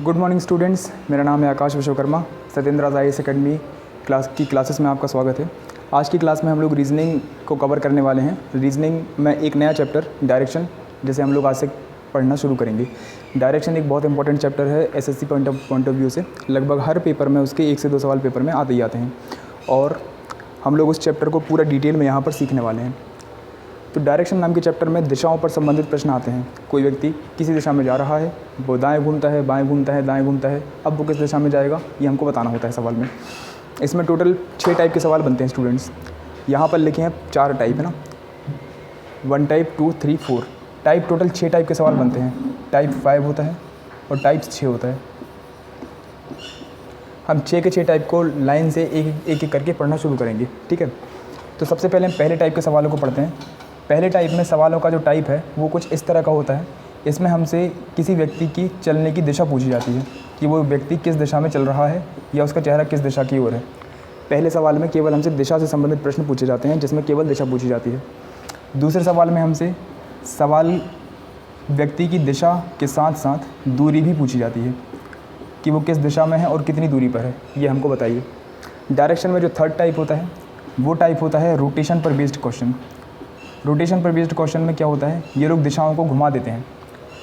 Good morning students, मेरा नाम है Akash Vishwakarma. Satyendra IAS academy classes में आपका स्वागत है। आज की क्लास में हम लोग रीजनिंग को कवर करने वाले हैं। रीजनिंग में एक नया चैप्टर डायरेक्शन, जैसे हम लोग आज से पढ़ना शुरू करेंगे। डायरेक्शन एक बहुत इंपॉर्टेंट चैप्टर है SSC पॉइंट ऑफ व्यू से। लगभग हर पेपर में उसके 1 से 2 सवाल पेपर में आते ही आते हैं और हम लोग उस चैप्टर को पूरा डिटेल में यहाँ पर सीखने वाले हैं। तो डायरेक्शन नाम के चैप्टर में दिशाओं पर संबंधित प्रश्न आते हैं। कोई व्यक्ति किसी दिशा में जा रहा है, वो दाएं घूमता है, बाएं घूमता है, दाएं घूमता है, अब वो किस दिशा में जाएगा ये हमको बताना होता है सवाल में। इसमें टोटल 6 टाइप के सवाल बनते हैं स्टूडेंट्स। यहाँ पर लिखे हैं 4 टाइप है ना, 1 टाइप 2 3 4 टाइप, टोटल 6 टाइप के सवाल बनते हैं। टाइप 5 होता है और टाइप 6 होता है। हम 6 के 6 टाइप को लाइन से एक एक करके पढ़ना शुरू करेंगे, ठीक है। तो सबसे पहले हम पहले टाइप के सवालों को पढ़ते हैं। पहले टाइप में सवालों का जो टाइप है वो कुछ इस तरह का होता है। इसमें हमसे किसी व्यक्ति की चलने की दिशा पूछी जाती है कि वो व्यक्ति किस दिशा में चल रहा है या उसका चेहरा किस दिशा की ओर है। पहले सवाल में केवल हमसे दिशा से संबंधित प्रश्न पूछे जाते हैं, जिसमें केवल दिशा पूछी जाती है। दूसरे सवाल में हमसे सवाल व्यक्ति की दिशा के साथ साथ दूरी भी पूछी जाती है कि वो किस दिशा में है और कितनी दूरी पर है, ये हमको बताइए। डायरेक्शन में जो थर्ड टाइप होता है वो टाइप होता है रोटेशन पर बेस्ड क्वेश्चन। रोटेशन पर बेस्ड क्वेश्चन में क्या होता है, ये लोग दिशाओं को घुमा देते हैं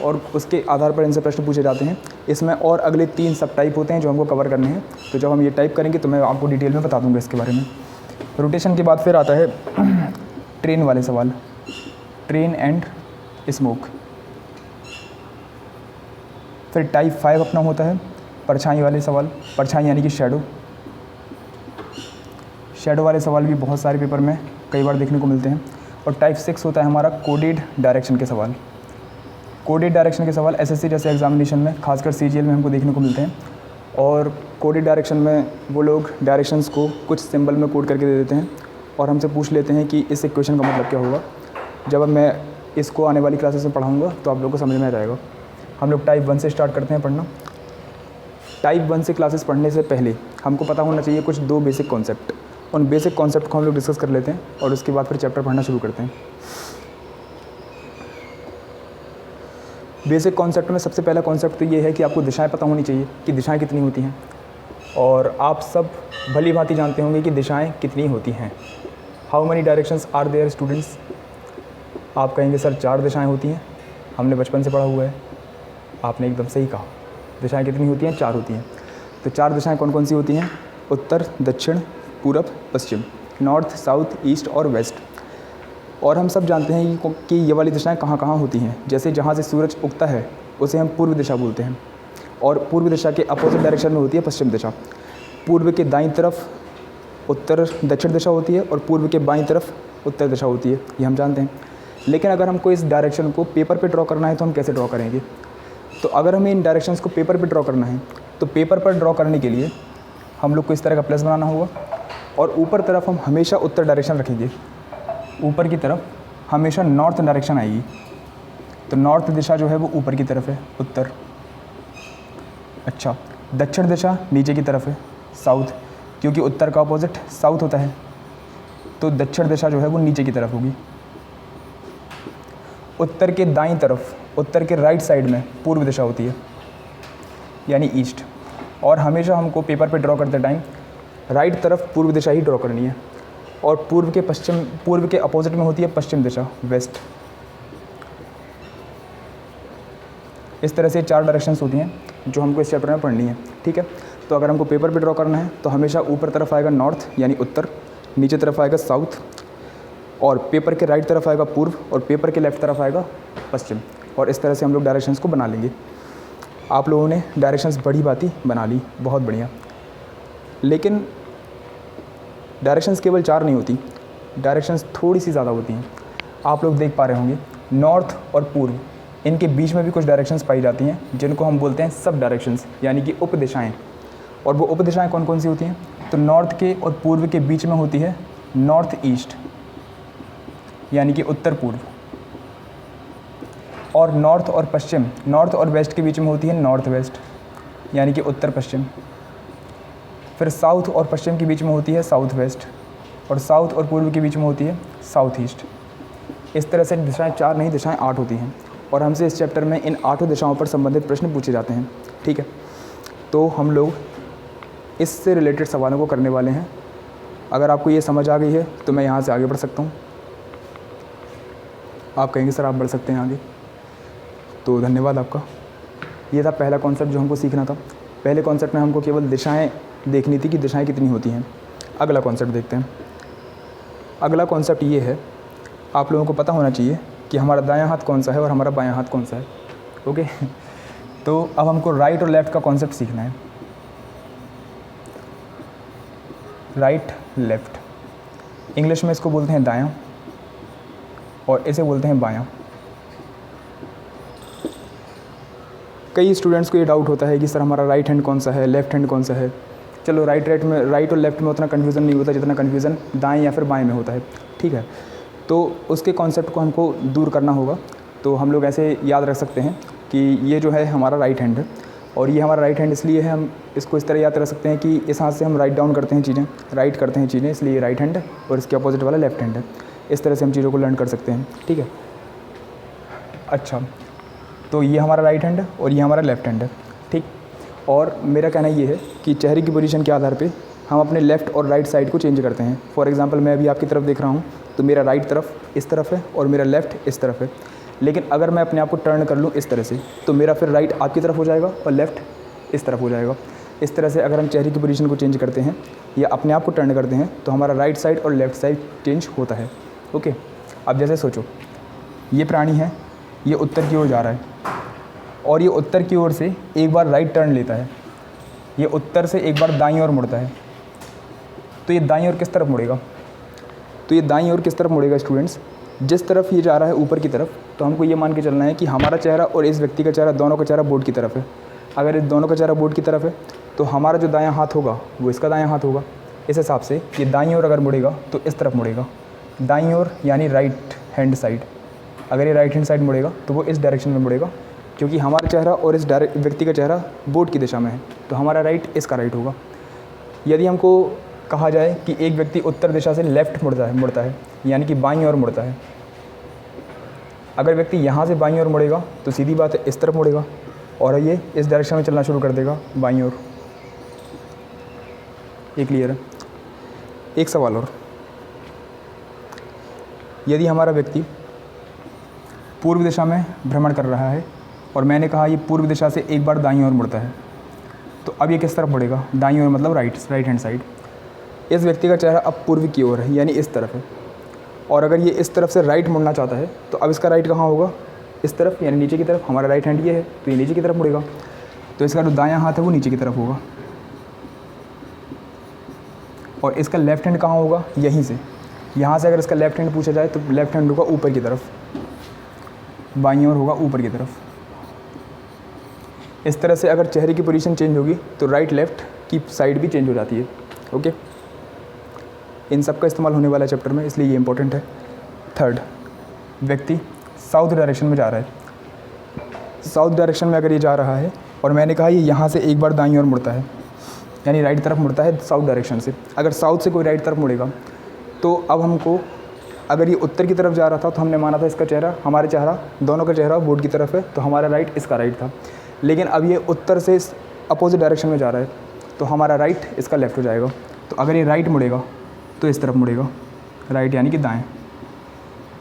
और उसके आधार पर इनसे प्रश्न पूछे जाते हैं। इसमें और अगले 3 सब टाइप होते हैं जो हमको कवर करने हैं। तो जब हम ये टाइप करेंगे तो मैं आपको डिटेल में बता दूंगा इसके बारे में। रोटेशन के बाद फिर आता है ट्रेन वाले सवाल, ट्रेन एंड स्मोक। फिर टाइप 5 अपना होता है परछाई वाले सवाल, परछाई यानी कि शैडो। शैडो वाले सवाल भी बहुत सारे पेपर में कई बार देखने को मिलते हैं। और टाइप 6 होता है हमारा कोडेड डायरेक्शन के सवाल। कोडेड डायरेक्शन के सवाल SSC जैसे एग्जामिनेशन में, खासकर CGL में हमको देखने को मिलते हैं। और कोडेड डायरेक्शन में वो लोग डायरेक्शंस को कुछ सिंबल में कोड करके दे देते हैं और हमसे पूछ लेते हैं कि इस इक्वेशन का मतलब क्या होगा। जब मैं इसको आने वाली क्लासेस में पढ़ाऊँगा तो आप लोगों को समझ में आ जाएगा। हम लोग टाइप 1 से स्टार्ट करते हैं पढ़ना। टाइप 1 से क्लासेस पढ़ने से पहले हमको पता होना चाहिए कुछ 2 बेसिक कॉन्सेप्ट। उन बेसिक कॉन्सेप्ट को हम लोग डिस्कस कर लेते हैं और उसके बाद फिर चैप्टर पढ़ना शुरू करते हैं। बेसिक कॉन्सेप्ट में सबसे पहला कॉन्सेप्ट तो ये है कि आपको दिशाएं पता होनी चाहिए कि दिशाएं कितनी होती हैं। और आप सब भली भांति जानते होंगे कि दिशाएं कितनी होती हैं। How many directions are there students? आप कहेंगे सर 4 दिशाएँ होती हैं, हमने बचपन से पढ़ा हुआ है। आपने एकदम सही कहा, दिशाएँ कितनी होती हैं? 4 होती हैं। तो 4 दिशाएँ कौन कौन सी होती हैं? उत्तर, दक्षिण, पूरब, पश्चिम, नॉर्थ, साउथ, ईस्ट और वेस्ट। और हम सब जानते हैं कि ये वाली दिशाएं कहाँ कहाँ होती हैं। जैसे जहाँ से सूरज उगता है उसे हम पूर्व दिशा बोलते हैं और पूर्व दिशा के अपोजिट डायरेक्शन में होती है पश्चिम दिशा। पूर्व के दाईं तरफ उत्तर दक्षिण दिशा होती है और पूर्व के बाईं तरफ उत्तर दिशा होती है, ये हम जानते हैं। लेकिन अगर हमको इस डायरेक्शन को पेपर पर ड्रॉ करना है तो हम कैसे ड्रॉ करेंगे? तो अगर हमें इन डायरेक्शंस को पेपर पर ड्रॉ करना है तो पेपर पर ड्रॉ करने के लिए हम लोग को इस तरह का प्लस बनाना होगा और ऊपर तरफ हम हमेशा उत्तर डायरेक्शन रखेंगे। ऊपर की तरफ हमेशा नॉर्थ डायरेक्शन आएगी। तो नॉर्थ दिशा जो है वो ऊपर की तरफ है, उत्तर। अच्छा, दक्षिण दिशा नीचे की तरफ है, साउथ, क्योंकि उत्तर का अपोजिट साउथ होता है। तो दक्षिण दिशा जो है वो नीचे की तरफ होगी। उत्तर के दाईं तरफ, उत्तर के राइट साइड में पूर्व दिशा होती है, यानी ईस्ट। और हमेशा हमको पेपर पे ड्रॉ करते टाइम राइट तरफ पूर्व दिशा ही ड्रॉ करनी है। और पूर्व के अपोजिट में होती है पश्चिम दिशा, वेस्ट। इस तरह से 4 डायरेक्शंस होती हैं जो हमको इस चैप्टर में पढ़नी है, ठीक है। तो अगर हमको पेपर पे ड्रॉ करना है तो हमेशा ऊपर तरफ आएगा नॉर्थ यानी उत्तर, नीचे तरफ आएगा साउथ, और पेपर के राइट तरफ आएगा पूर्व, और पेपर के लेफ्ट तरफ आएगा पश्चिम। और इस तरह से हम लोग डायरेक्शंस को बना लेंगे। आप लोगों ने डायरेक्शंस बड़ी बाती बना ली, बहुत बढ़िया। लेकिन डायरेक्शंस केवल 4 नहीं होती, डायरेक्शंस थोड़ी सी ज़्यादा होती हैं। आप लोग देख पा रहे होंगे नॉर्थ और पूर्व, इनके बीच में भी कुछ डायरेक्शंस पाई जाती हैं जिनको हम बोलते हैं सब डायरेक्शंस, यानी कि उप दिशाएँ। और वो उप दिशाएँ कौन कौन सी होती हैं? तो नॉर्थ के और पूर्व के बीच में होती है नॉर्थ ईस्ट, यानी कि उत्तर पूर्व। और नॉर्थ और पश्चिम, नॉर्थ और वेस्ट के बीच में होती है नॉर्थ वेस्ट, यानी कि उत्तर पश्चिम। फिर साउथ और पश्चिम के बीच में होती है साउथ वेस्ट, और साउथ और पूर्व के बीच में होती है साउथ ईस्ट। इस तरह से दिशाएं 4 नहीं, दिशाएं 8 होती हैं। और हमसे इस चैप्टर में इन 8 दिशाओं पर संबंधित प्रश्न पूछे जाते हैं, ठीक है। तो हम लोग इससे रिलेटेड सवालों को करने वाले हैं। अगर आपको ये समझ आ गई है तो मैं यहाँ से आगे बढ़ सकता हूँ। आप कहेंगे सर आप बढ़ सकते हैं आगे, तो धन्यवाद आपका। ये था पहला कॉन्सेप्ट जो हमको सीखना था। पहले कॉन्सेप्ट में हमको केवल दिशाएं देखनी थी कि दिशाएं कितनी होती हैं। अगला कॉन्सेप्ट देखते हैं। अगला कॉन्सेप्ट ये है, आप लोगों को पता होना चाहिए कि हमारा दायां हाथ कौन सा है और हमारा बायां हाथ कौन सा है। ओके, तो अब हमको राइट और लेफ़्ट का कॉन्सेप्ट सीखना है। राइट लेफ़्ट, इंग्लिश में इसको बोलते हैं दायां और इसे बोलते हैं बायां। कई स्टूडेंट्स को ये डाउट होता है कि सर हमारा राइट हैंड कौन सा है, लेफ़्ट हैंड कौन सा है। चलो राइट और लेफ़्ट में उतना कन्फ्यूज़न नहीं होता जितना कन्फ्यूज़न दाएं या फिर बाएं में होता है, ठीक है। तो उसके कॉन्सेप्ट को हमको दूर करना होगा। तो हम लोग ऐसे याद रख सकते हैं कि ये जो है हमारा राइट हैंड है और ये हमारा राइट हैंड इसलिए है, हम इसको इस तरह याद रख सकते हैं कि इस हाथ से हम राइट डाउन करते हैं चीज़ें, राइट करते हैं चीज़ें, इसलिए ये राइट हैंड है और इसके अपोजिट वाला लेफ़्ट हैंड है। इस तरह से हम चीज़ों को लर्न कर सकते हैं, ठीक है। अच्छा, तो ये हमारा राइट हैंड है और ये हमारा लेफ़्ट हैंड है, ठीक। और मेरा कहना ये है कि चेहरे की पोजीशन के आधार पे हम अपने लेफ़्ट और राइट साइड को चेंज करते हैं। फॉर एग्जांपल मैं अभी आपकी तरफ देख रहा हूँ तो मेरा राइट तरफ इस तरफ है और मेरा लेफ़्ट इस तरफ है। लेकिन अगर मैं अपने आप को टर्न कर लूँ इस तरह से तो मेरा फिर राइट आपकी तरफ हो जाएगा और लेफ़्ट इस तरफ हो जाएगा। इस तरह से अगर हम चेहरे की पोजीशन को चेंज करते हैं या अपने आप को टर्न करते हैं तो हमारा राइट साइड और लेफ़्ट साइड चेंज होता है। ओके, अब जैसे सोचो ये प्राणी है, ये उत्तर की ओर जा रहा है और ये उत्तर की ओर से एक बार राइट टर्न लेता है, ये उत्तर से एक बार दाईं ओर मुड़ता है, तो ये दाईं ओर किस तरफ मुड़ेगा? तो ये दाईं ओर किस तरफ मुड़ेगा स्टूडेंट्स? जिस तरफ ये जा रहा है ऊपर की तरफ, तो हमको ये मान के चलना है कि हमारा चेहरा और इस व्यक्ति का चेहरा, दोनों का चेहरा बोर्ड की तरफ है। अगर इस दोनों का चेहरा बोर्ड की तरफ है तो हमारा जो दायां हाथ होगा वो इसका दायां हाथ होगा। इस हिसाब से ये दाईं ओर अगर मुड़ेगा तो इस तरफ मुड़ेगा, दाईं ओर यानी राइट हैंड साइड। अगर ये राइट हैंड साइड मुड़ेगा तो वो इस डायरेक्शन में मुड़ेगा, क्योंकि हमारा चेहरा और इस व्यक्ति का चेहरा बोर्ड की दिशा में है, तो हमारा राइट इसका राइट होगा। यदि हमको कहा जाए कि एक व्यक्ति उत्तर दिशा से लेफ़्ट मुड़ता है यानी कि बाईं ओर मुड़ता है, अगर व्यक्ति यहाँ से बाईं ओर मुड़ेगा तो सीधी बात है इस तरफ मुड़ेगा और ये इस डायरेक्शन में चलना शुरू कर देगा बाईं ओर। ये क्लियर है? एक सवाल और, यदि हमारा व्यक्ति पूर्व दिशा में भ्रमण कर रहा है और मैंने कहा ये पूर्व दिशा से एक बार दाईं ओर मुड़ता है, तो अब ये किस तरफ मुड़ेगा? दाईं ओर मतलब राइट हैंड साइड। इस व्यक्ति का चेहरा अब पूर्व की ओर है यानी इस तरफ है, और अगर ये इस तरफ से राइट मुड़ना चाहता है तो अब इसका राइट कहाँ होगा? इस तरफ यानी नीचे की तरफ। हमारा राइट हैंड ये है तो ये नीचे की तरफ मुड़ेगा, तो इसका जो दायां हाथ है वो नीचे की तरफ होगा। और इसका लेफ़्ट हैंड कहाँ होगा? यहीं से, यहाँ से अगर इसका लेफ़्ट हैंड पूछा जाए तो लेफ़्ट हैंड होगा ऊपर की तरफ, बाईं ओर होगा ऊपर की तरफ। इस तरह से अगर चेहरे की पोजीशन चेंज होगी तो राइट लेफ़्ट की साइड भी चेंज हो जाती है। ओके, इन सब का इस्तेमाल होने वाला है चैप्टर में, इसलिए ये इंपॉर्टेंट है। थर्ड, व्यक्ति साउथ डायरेक्शन में जा रहा है। साउथ डायरेक्शन में अगर ये जा रहा है और मैंने कहा ये यहाँ से एक बार दाईं ओर मुड़ता है यानी राइट तरफ मुड़ता है साउथ डायरेक्शन से। अगर साउथ से कोई राइट तरफ मुड़ेगा तो अब हमको, अगर ये उत्तर की तरफ जा रहा था तो हमने माना था इसका चेहरा, हमारे चेहरा दोनों का चेहरा बोर्ड की तरफ है तो हमारा राइट इसका राइट था। लेकिन अब ये उत्तर से अपोजिट डायरेक्शन में जा रहा है तो हमारा राइट इसका लेफ़्ट हो जाएगा। तो अगर ये राइट मुड़ेगा तो इस तरफ मुड़ेगा, राइट यानी कि दाएं,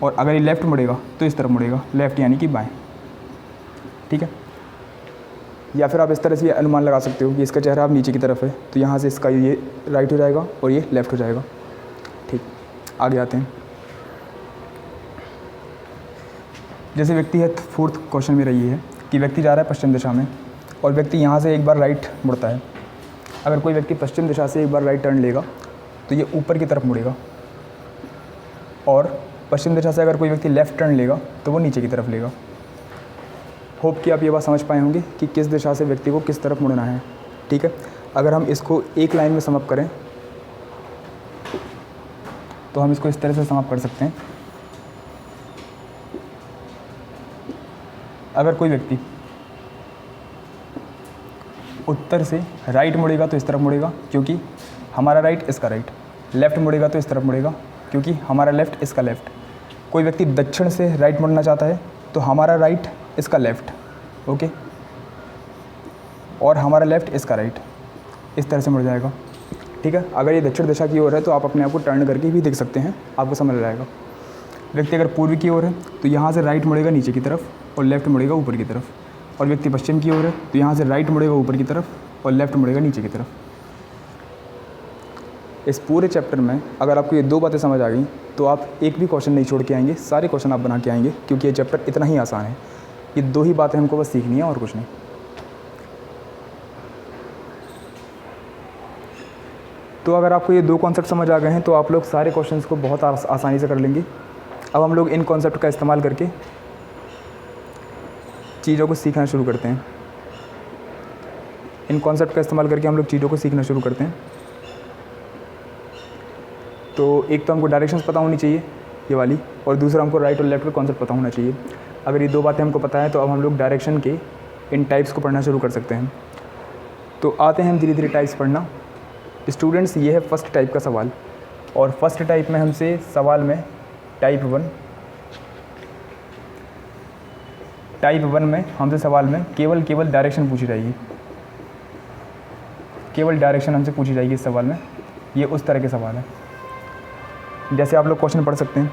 और अगर ये लेफ़्ट मुड़ेगा तो इस तरफ मुड़ेगा, लेफ़्ट यानी कि बाएं। ठीक है, या फिर आप इस तरह से ये अनुमान लगा सकते हो कि इसका चेहरा अब नीचे की तरफ है तो यहाँ से इसका ये राइट हो जाएगा और ये लेफ़्ट हो जाएगा। ठीक, आगे आते हैं। जैसे व्यक्ति है, फोर्थ क्वेश्चन मेरा ये है कि व्यक्ति जा रहा है पश्चिम दिशा में और व्यक्ति यहाँ से एक बार राइट मुड़ता है। अगर कोई व्यक्ति पश्चिम दिशा से एक बार राइट टर्न लेगा तो ये ऊपर की तरफ मुड़ेगा, और पश्चिम दिशा से अगर कोई व्यक्ति लेफ़्ट टर्न लेगा तो वो नीचे की तरफ लेगा। होप कि आप ये बात समझ पाए होंगे कि किस दिशा से व्यक्ति को किस तरफ मुड़ना है। ठीक है, अगर हम इसको एक लाइन में समअप करें तो हम इसको इस तरह से समअप कर सकते हैं। अगर कोई व्यक्ति उत्तर से राइट मुड़ेगा तो इस तरफ मुड़ेगा क्योंकि हमारा राइट इसका राइट, लेफ़्ट मुड़ेगा तो इस तरफ मुड़ेगा क्योंकि हमारा लेफ़्ट इसका लेफ़्ट। कोई व्यक्ति दक्षिण से राइट मुड़ना चाहता है तो हमारा राइट इसका लेफ़्ट। ओके, और हमारा लेफ़्ट इसका राइट, इस तरह से मुड़ जाएगा। ठीक है, अगर ये दक्षिण दिशा की ओर है तो आप अपने आप को टर्न करके भी देख सकते हैं, आपको समझ आ जाएगा। व्यक्ति अगर पूर्व की ओर है तो यहाँ से राइट मुड़ेगा नीचे की तरफ और लेफ़्ट मुड़ेगा ऊपर की तरफ, और व्यक्ति पश्चिम की ओर है तो यहाँ से राइट मुड़ेगा ऊपर की तरफ और लेफ़्ट मुड़ेगा नीचे की तरफ। इस पूरे चैप्टर में अगर आपको ये 2 बातें समझ आ गई तो आप एक भी क्वेश्चन नहीं छोड़ के आएंगे, सारे क्वेश्चन आप बना के आएंगे, क्योंकि ये चैप्टर इतना ही आसान है। ये 2 ही बातें हमको बस सीखनी है और कुछ नहीं। तो अगर आपको ये 2 कॉन्सेप्ट समझ आ गए हैं तो आप लोग सारे क्वेश्चंस को बहुत आसानी से कर लेंगे। अब हम लोग इन कॉन्सेप्ट का इस्तेमाल करके चीज़ों को सीखना शुरू करते हैं। इन कॉन्सेप्ट का इस्तेमाल करके हम लोग चीज़ों को सीखना शुरू करते हैं। तो एक तो हमको डायरेक्शंस पता होनी चाहिए ये वाली, और दूसरा हमको राइट और लेफ्ट का कॉन्सेप्ट पता होना चाहिए। अगर ये 2 बातें हमको पता है तो अब हम लोग डायरेक्शन के इन टाइप्स को पढ़ना शुरू कर सकते हैं। तो आते हैं हम धीरे धीरे टाइप्स पढ़ना। स्टूडेंट्स, ये है फर्स्ट टाइप का सवाल, और फर्स्ट टाइप में हमसे सवाल में टाइप 1 में हमसे सवाल में केवल डायरेक्शन पूछी जाएगी। केवल डायरेक्शन हमसे पूछी जाएगी इस सवाल में। ये उस तरह के सवाल है जैसे आप लोग क्वेश्चन पढ़ सकते हैं।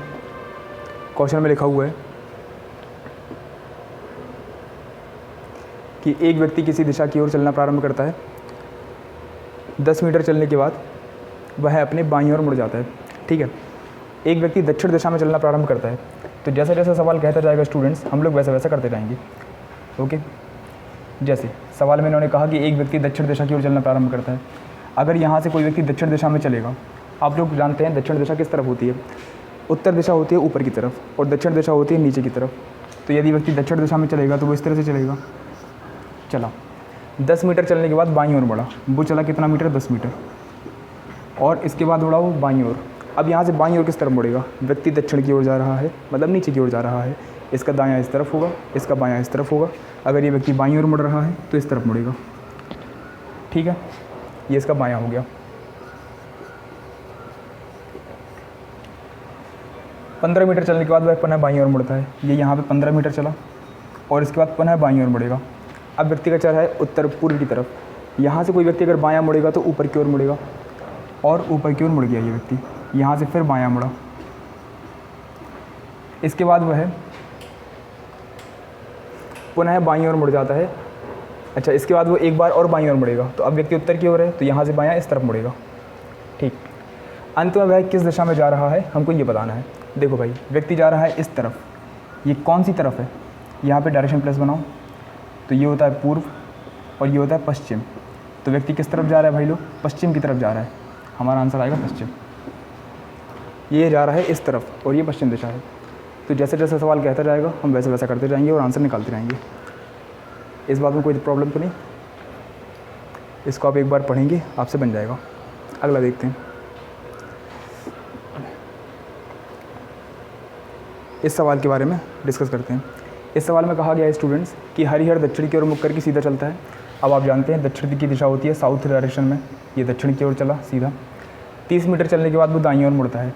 क्वेश्चन में लिखा हुआ है कि एक व्यक्ति किसी दिशा की ओर चलना प्रारंभ करता है। 10 मीटर चलने के बाद वह अपने बाईं ओर मुड़ जाता है। ठीक है, एक व्यक्ति दक्षिण दिशा में चलना प्रारंभ करता है। तो जैसा जैसा सवाल कहता जाएगा स्टूडेंट्स, हम लोग वैसा वैसा करते जाएंगे। ओके, जैसे सवाल में इन्होंने कहा कि एक व्यक्ति दक्षिण दिशा की ओर चलना प्रारंभ करता है। अगर यहाँ से कोई व्यक्ति दक्षिण दिशा में चलेगा, आप लोग जानते हैं दक्षिण दिशा किस तरफ होती है? उत्तर दिशा होती है ऊपर की तरफ, और दक्षिण दिशा होती है नीचे की तरफ। तो यदि व्यक्ति दक्षिण दिशा में चलेगा तो वो इस तरह से चलेगा। चला 10 मीटर चलने के बाद बाईं ओर बढ़ा, वो चला कितना मीटर? 10 मीटर, और इसके बाद बढ़ा वो बाईं ओर। अब यहाँ से बाईं ओर किस तरफ मुड़ेगा? व्यक्ति दक्षिण की ओर जा रहा है, मतलब नीचे की ओर जा रहा है। इसका दायां इस तरफ होगा, इसका बायां इस तरफ होगा। अगर ये व्यक्ति बाईं ओर मुड़ रहा है तो इस तरफ मुड़ेगा। ठीक है, ये इसका बायां हो गया। 15 मीटर चलने के बाद वह पुनः बाईं ओर मुड़ता है। ये यहाँ पे 15 मीटर चला और इसके बाद पुनः बाईं ओर मुड़ेगा। अब व्यक्ति का चल रहा है उत्तर पूर्व की तरफ। यहाँ से कोई व्यक्ति अगर बायां मुड़ेगा तो ऊपर की ओर मुड़ेगा, और ऊपर की ओर मुड़ गया ये व्यक्ति। यहाँ से फिर बायां मुड़ा, इसके बाद वह पुनः बाईं ओर मुड़ जाता है। अच्छा, इसके बाद वो एक बार और बाईं ओर मुड़ेगा। तो अब व्यक्ति उत्तर की ओर है तो यहाँ से बायां इस तरफ मुड़ेगा। ठीक, अंत में वह किस दिशा में जा रहा है हमको ये बताना है। देखो भाई, व्यक्ति जा रहा है इस तरफ। ये कौन सी तरफ है? यहाँ पे डायरेक्शन प्लस बनाओ, तो ये होता है पूर्व और ये होता है पश्चिम। तो व्यक्ति किस तरफ जा रहा है भाई लोग? पश्चिम की तरफ जा रहा है। हमारा आंसर आएगा पश्चिम। ये जा रहा है इस तरफ और ये पश्चिम दिशा है। तो जैसे जैसे सवाल कहता जाएगा हम वैसे वैसा करते जाएंगे और आंसर निकालते रहेंगे। इस बात में कोई प्रॉब्लम तो नहीं? इसको आप एक बार पढ़ेंगे, आपसे बन जाएगा। अगला देखते हैं। इस सवाल के बारे में डिस्कस करते हैं। इस सवाल में कहा गया है स्टूडेंट्स कि हरिहर दक्षिण की ओर मुख करके सीधा चलता है। अब आप जानते हैं दक्षिण की दिशा होती है साउथ डायरेक्शन में। ये दक्षिण की ओर चला सीधा। 30 मीटर चलने के बाद वो दाईं ओर मुड़ता है।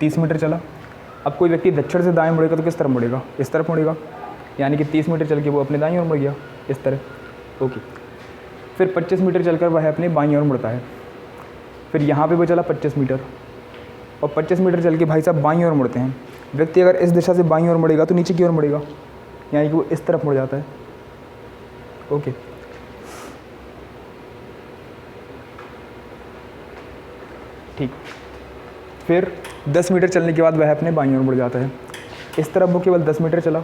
30 मीटर चला। अब कोई व्यक्ति दक्षिण से दाएं मुड़ेगा तो किस तरफ मुड़ेगा? इस तरफ मुड़ेगा, यानी कि 30 मीटर चल के वो अपने दाईं ओर मुड़ गया इस तरह। ओके, फिर 25 मीटर चलकर वह अपने बाईं ओर मुड़ता है। फिर यहाँ पे वो चला 25 मीटर, और 25 मीटर चल के भाई साहब बाईं ओर मुड़ते हैं। व्यक्ति अगर इस दिशा से बाईं ओर मुड़ेगा तो नीचे की ओर मुड़ेगा, यानी कि वो इस तरफ मुड़ जाता है। ओके, ठीक। फिर 10 मीटर चलने के बाद वह अपने बाईं ओर मुड़ जाता है। इस तरफ वो केवल 10 मीटर चला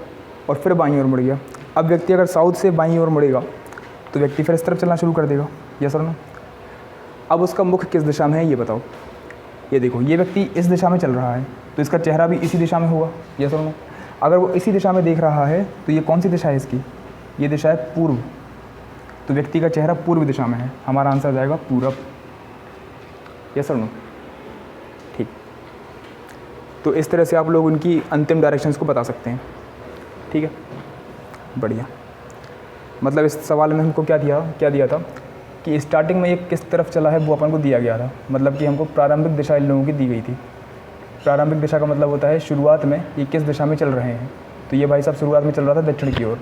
और फिर बाईं ओर मुड़ गया। अब व्यक्ति अगर साउथ से बाईं ओर मुड़ेगा तो व्यक्ति फिर इस तरफ चलना शुरू कर देगा। यस और नो? अब उसका मुख किस दिशा में है ये बताओ। ये देखो, ये व्यक्ति इस दिशा में चल रहा है तो इसका चेहरा भी इसी दिशा में होगा। यस और नो? अगर वो इसी दिशा में देख रहा है तो ये कौन सी दिशा है इसकी? ये दिशा है पूर्व। तो व्यक्ति का चेहरा पूर्व दिशा में है। हमारा आंसर आ जाएगा पूरब। यस और नो? ठीक। तो इस तरह से आप लोग उनकी अंतिम डायरेक्शंस को बता सकते हैं। ठीक है, बढ़िया। मतलब इस सवाल में हमको क्या दिया था कि स्टार्टिंग में ये किस तरफ चला है वो अपन को दिया गया था। मतलब कि हमको प्रारंभिक दिशा इन लोगों की दी गई थी। प्रारंभिक दिशा का मतलब होता है शुरुआत में ये किस दिशा में चल रहे हैं। तो ये भाई साहब शुरुआत में चल रहा था दक्षिण की ओर,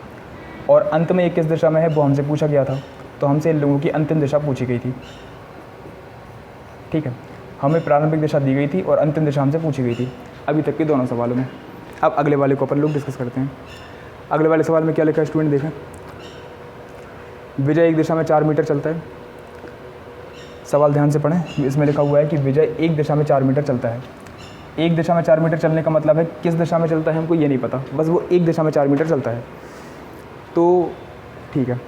और अंत में ये किस दिशा में है वो हमसे पूछा गया था। तो हमसे इन लोगों की अंतिम दिशा पूछी गई थी। ठीक है, हमें प्रारंभिक दिशा दी गई थी और अंतिम दिशा हमसे पूछी गई थी अभी तक के दोनों सवालों में। अब अगले वाले को अपन लोग डिस्कस करते हैं। अगले वाले सवाल में क्या लिखा है स्टूडेंट देखें। विजय एक दिशा में 4 मीटर चलता है। सवाल ध्यान से पढ़ें। इसमें लिखा हुआ है कि विजय एक दिशा में 4 मीटर चलता है। एक दिशा में 4 मीटर चलने का मतलब है किस दिशा में चलता है हमको ये नहीं पता, बस वो एक दिशा में 4 मीटर चलता है। तो ठीक है,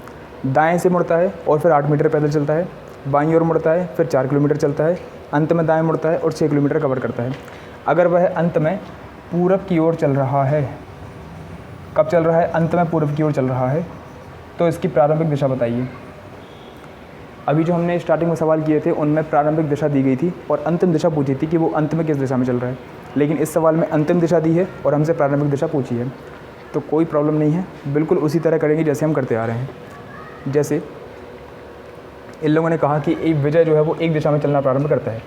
दाएं से मुड़ता है और फिर 8 मीटर पैदल चलता है, बाईं ओर मुड़ता है फिर 4 किलोमीटर चलता है, अंत में दाएं मुड़ता है और 6 किलोमीटर कवर करता है। अगर वह अंत में पूरब की ओर चल रहा है, कब चल रहा है, अंत में पूरब की ओर चल रहा है, तो इसकी प्रारंभिक दिशा बताइए। अभी जो हमने स्टार्टिंग में सवाल किए थे उनमें प्रारंभिक दिशा दी गई थी और अंतिम दिशा पूछी थी कि वो अंत में किस दिशा में चल रहा है, लेकिन इस सवाल में अंतिम दिशा दी है और हमसे प्रारंभिक दिशा पूछी है। तो कोई प्रॉब्लम नहीं है, बिल्कुल उसी तरह करेंगे जैसे हम करते आ रहे हैं। जैसे इन लोगों ने कहा कि एक विजय जो है वो एक दिशा में चलना प्रारंभ करता है।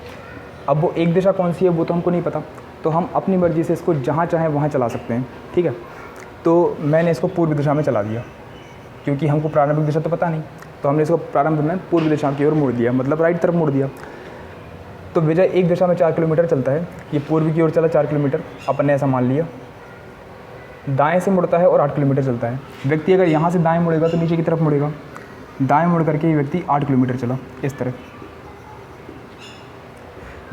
अब वो एक दिशा कौन सी है वो तो हमको नहीं पता, तो हम अपनी मर्ज़ी से इसको जहाँ चाहें वहाँ चला सकते हैं। ठीक है, तो मैंने इसको पूर्व दिशा में चला दिया क्योंकि हमको प्रारंभिक दिशा तो पता नहीं, तो हमने इसको प्रारंभ में पूर्व दिशा की ओर मोड़ दिया, मतलब राइट तरफ मोड़ दिया। तो विजय एक दिशा में 4 किलोमीटर चलता है, ये पूर्व की ओर चला 4 किलोमीटर, अपन ने ऐसा मान लिया। दाएं से मुड़ता है और 8 किलोमीटर चलता है। व्यक्ति अगर यहाँ से दाएं मुड़ेगा तो नीचे की तरफ मुड़ेगा, दाएं मुड़ करके ये व्यक्ति 8 किलोमीटर चला इस तरह।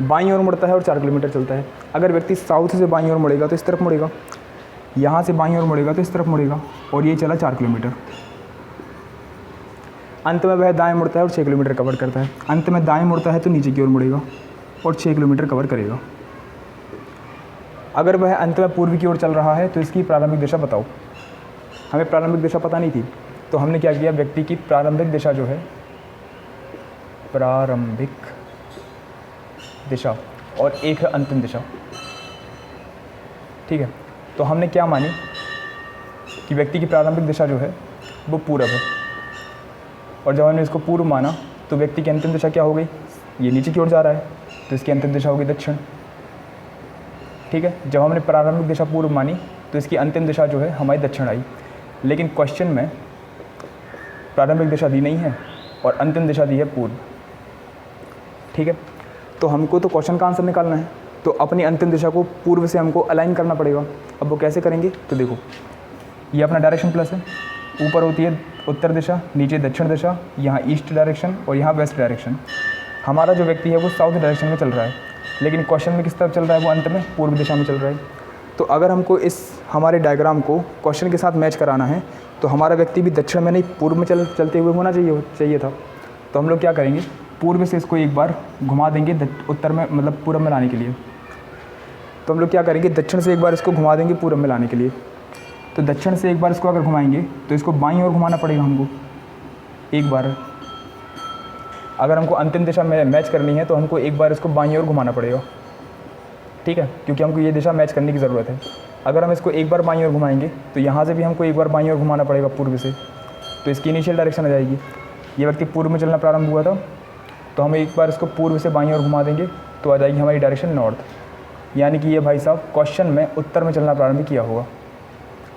बाईं ओर मुड़ता है और 4 किलोमीटर चलता है। अगर व्यक्ति साउथ से बाईं ओर मुड़ेगा तो इस तरफ मुड़ेगा, यहाँ से बाईं ओर मुड़ेगा तो इस तरफ मुड़ेगा और ये चला 4 किलोमीटर। अंत में वह दाएं मुड़ता है और 6 किलोमीटर कवर करता है। अंत में दाएं मुड़ता है तो नीचे की ओर मुड़ेगा और 6 किलोमीटर कवर करेगा। अगर वह अंत में पूर्व की ओर चल रहा है तो इसकी प्रारंभिक दिशा बताओ। हमें प्रारंभिक दिशा पता नहीं थी, तो हमने क्या किया, व्यक्ति की प्रारंभिक दिशा जो है, प्रारंभिक दिशा और एक है अंतिम दिशा। ठीक है, तो हमने क्या मानी कि व्यक्ति की प्रारंभिक दिशा जो है वो पूरब है, और जब हमने इसको पूर्व माना तो व्यक्ति की अंतिम दिशा क्या हो गई, ये नीचे की ओर जा रहा है तो इसकी अंतिम दिशा होगी दक्षिण। ठीक है, जब हमने प्रारंभिक दिशा पूर्व मानी तो इसकी अंतिम दिशा जो है हमारी दक्षिण आई, लेकिन क्वेश्चन में प्रारंभिक दिशा दी नहीं है और अंतिम दिशा दी है पूर्व। ठीक है, तो हमको तो क्वेश्चन का आंसर निकालना है, तो अपनी अंतिम दिशा को पूर्व से हमको अलाइन करना पड़ेगा। अब वो कैसे करेंगे, तो देखो ये अपना डायरेक्शन प्लस है, ऊपर होती है उत्तर दिशा, नीचे दक्षिण दिशा, यहाँ ईस्ट डायरेक्शन और यहाँ वेस्ट डायरेक्शन। हमारा जो व्यक्ति है वो साउथ डायरेक्शन में चल रहा है, लेकिन क्वेश्चन में किस तरफ चल रहा है, वो अंत में पूर्व दिशा में चल रहा है। तो अगर हमको इस हमारे डायग्राम को क्वेश्चन के साथ मैच कराना है तो हमारा व्यक्ति भी दक्षिण में नहीं पूर्व में चलते हुए होना चाहिए था। तो हम लोग क्या करेंगे, पूर्व से इसको एक बार घुमा देंगे उत्तर में, मतलब पूर्व में लाने के लिए। तो हम लोग क्या करेंगे, दक्षिण से एक बार इसको घुमा देंगे पूर्व में लाने के लिए। तो दक्षिण से एक बार इसको अगर घुमाएंगे तो इसको बाईं ओर घुमाना पड़ेगा हमको एक बार। अगर हमको अंतिम दिशा में मैच करनी है तो हमको एक बार इसको बाईं ओर घुमाना पड़ेगा। ठीक है, क्योंकि हमको ये दिशा मैच करने की ज़रूरत है। अगर हम इसको एक बार बाईं ओर घुमाएंगे तो यहाँ से भी हमको एक बार बाईं ओर घुमाना पड़ेगा पूर्व से, तो इसकी इनिशियल डायरेक्शन आ जाएगी। ये व्यक्ति पूर्व में चलना प्रारंभ हुआ था, तो हम एक बार इसको पूर्व से बाईं ओर घुमा देंगे तो आ जाएगी हमारी डायरेक्शन नॉर्थ। यानी कि ये भाई साहब क्वेश्चन में उत्तर में चलना प्रारंभ किया होगा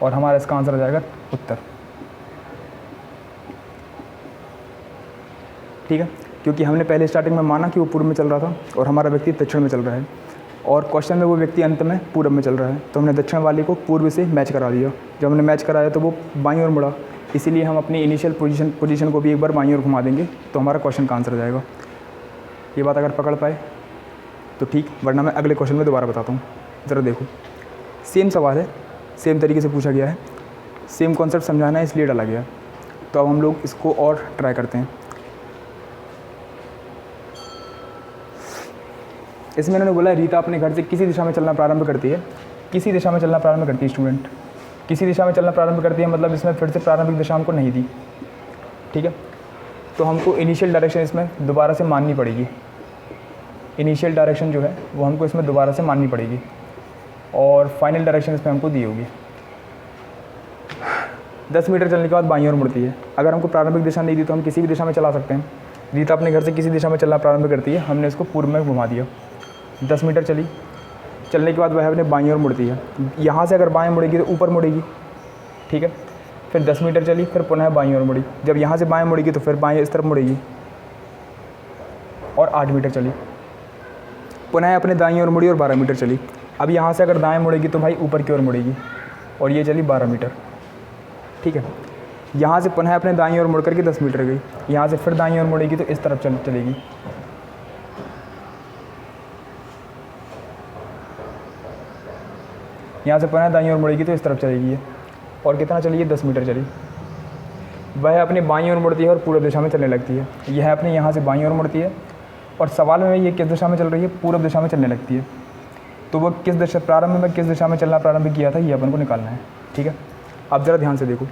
और हमारा इसका आंसर आ जाएगा उत्तर। ठीक है, क्योंकि हमने पहले स्टार्टिंग में माना कि वो पूर्व में चल रहा था और हमारा व्यक्ति दक्षिण में चल रहा है, और क्वेश्चन में वो व्यक्ति अंत में पूर्व में चल रहा है, तो हमने दक्षिण वाले को पूर्व से मैच करा दिया। जब हमने मैच कराया तो वो बाईं ओर मुड़ा, इसीलिए हम अपनी इनिशियल पोजीशन को भी एक बार बाईं ओर घुमा देंगे तो हमारा क्वेश्चन का आंसर आ जाएगा। ये बात अगर पकड़ पाए तो ठीक, वरना मैं अगले क्वेश्चन में दोबारा बताता हूँ। ज़रा देखो, सेम सवाल है, सेम तरीके से पूछा गया है, सेम कॉन्सेप्ट समझाना है इसलिए डाला गया। तो अब हम लोग इसको और ट्राई करते हैं। इसमें इन्होंने बोला है रीता अपने घर से किसी दिशा में चलना प्रारंभ करती है। किसी दिशा में चलना प्रारंभ करती है स्टूडेंट, किसी दिशा में चलना प्रारंभ करती है, मतलब इसमें फिर से प्रारंभिक दिशा हमको नहीं दी। ठीक है, तो हमको इनिशियल डायरेक्शन इसमें दोबारा से माननी पड़ेगी। इनिशियल डायरेक्शन जो है वो हमको इसमें दोबारा से माननी पड़ेगी और फाइनल डायरेक्शन इसमें हमको दी होगी। 10 मीटर चलने के बाद बाईं ओर मुड़ती है। अगर हमको प्रारंभिक दिशा नहीं दी तो हम किसी भी दिशा में चला सकते हैं। रीता अपने घर से किसी दिशा में चलना प्रारंभ करती है, हमने इसको पूर्व में घुमा दिया। 10 मीटर चली, चलने के बाद वह अपने बाईं ओर मुड़ती है। यहाँ से अगर बाएं मुड़ेगी तो ऊपर मुड़ेगी। ठीक है, फिर 10 मीटर चली, फिर पुनः बाईं ओर मुड़ी। जब यहाँ से बाएं मुड़ेगी तो फिर बाएं इस तरफ मुड़ेगी और 8 मीटर चली, पुनः अपने दाईं ओर मुड़ी और 12 मीटर चली। अब यहाँ से अगर दाएं मुड़ेगी तो भाई ऊपर की ओर मुड़ेगी और ये चली 12 मीटर, ठीक है। यहाँ से पुनः अपने दाईं ओर मुड़ करके 10 मीटर गई, यहाँ से फिर दाईं ओर मुड़ेगी तो इस तरफ चलेगी। यहाँ से पुनः दाईं ओर मुड़ेगी तो इस तरफ चलेगी ये, और कितना चली है, 10 मीटर चली। वह अपनी बाईं ओर मुड़ती है और पूर्व दिशा में चलने लगती है। यह अपने यहाँ से बाईं ओर मुड़ती है और सवाल में ये किस दिशा में चल रही है, पूर्व दिशा में चलने लगती है। तो वो किस दिशा, प्रारंभ में किस दिशा में चलना प्रारंभ किया था, ये अपन को निकालना है, ठीक है। अब ज़रा ध्यान से देखो,